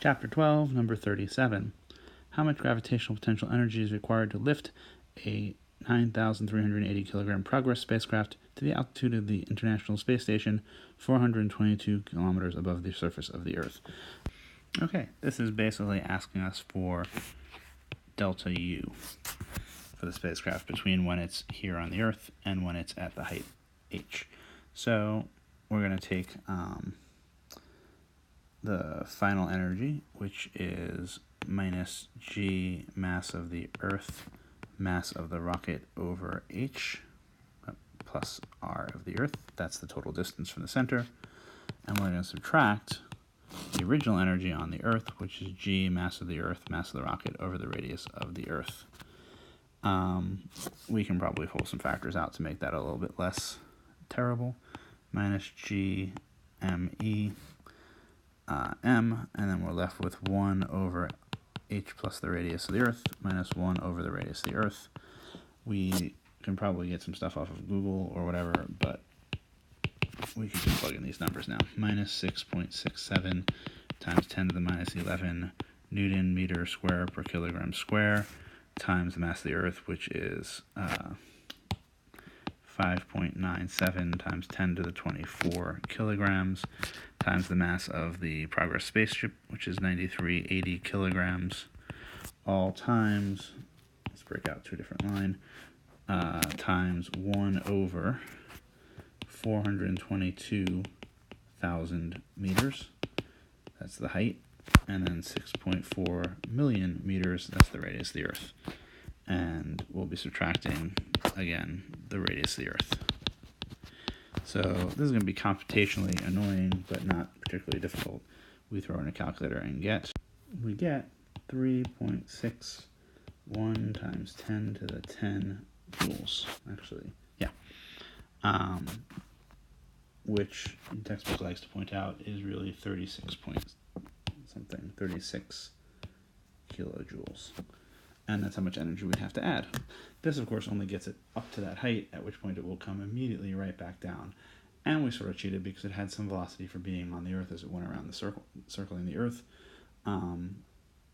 Chapter 12, number 37. How much gravitational potential energy is required to lift a 9,380 kilogram Progress spacecraft to the altitude of the International Space Station, 422 kilometers above the surface of the Earth? Okay, this is basically asking us for delta U for the spacecraft between when it's here on the Earth and when it's at the height h. So we're going to take the final energy, which is minus g mass of the Earth, mass of the rocket over h, plus r of the Earth. That's the total distance from the center. And we're going to subtract the original energy on the Earth, which is g mass of the Earth, mass of the rocket over the radius of the Earth. We can probably pull some factors out to make that a little bit less terrible. Minus g me m, and then we're left with 1 over h plus the radius of the Earth minus 1 over the radius of the Earth. We can probably get some stuff off of Google or whatever, but we can just plug in these numbers now. Minus 6.67 times 10 to the minus 11 Newton meter square per kilogram square times the mass of the Earth, which is 5.97 times 10 to the 24 kilograms, times the mass of the Progress spaceship, which is 9380 kilograms, all times, let's break out to a different line, times 1 over 422,000 meters, that's the height, and then 6.4 million meters, that's the radius of the Earth. And we'll be subtracting, again, the radius of the Earth. So this is going to be computationally annoying, but not particularly difficult. We throw in a calculator and we get 3.61 times 10 to the 10 joules, actually. Yeah. Which textbook likes to point out is really 36 kilojoules. And that's how much energy we'd have to add. This, of course, only gets it up to that height, at which point it will come immediately right back down. And we sort of cheated because it had some velocity for being on the Earth as it went around the circling the Earth.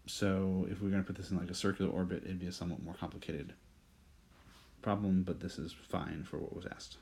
So if we we're going to put this in like a circular orbit, it'd be a somewhat more complicated problem, but this is fine for what was asked.